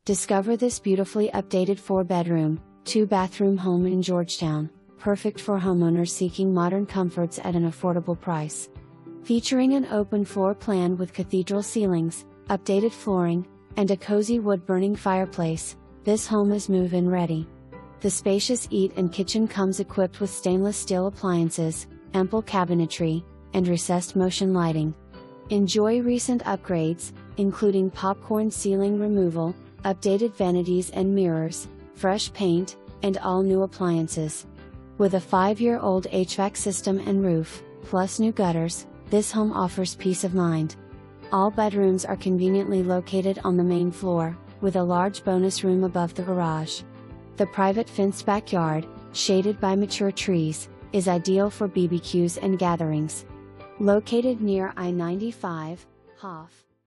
Discover this beautifully updated 4-bedroom, 2-bathroom home in Georgetown, perfect for homeowners seeking modern comforts at an affordable price. Featuring an open floor plan with cathedral ceilings, updated flooring, and a cozy wood-burning fireplace, this home is move-in ready. The spacious eat-in kitchen comes equipped with stainless steel appliances, ample cabinetry, and recessed motion lighting. Enjoy recent upgrades, including popcorn ceiling removal, updated vanities and mirrors, fresh paint, and all new appliances. With a 5-year-old HVAC system and roof, plus new gutters, this home offers peace of mind. All bedrooms are conveniently located on the main floor, with a large bonus room above the garage. The private fenced backyard, shaded by mature trees, is ideal for BBQs and gatherings. Located near I-95, HAAF.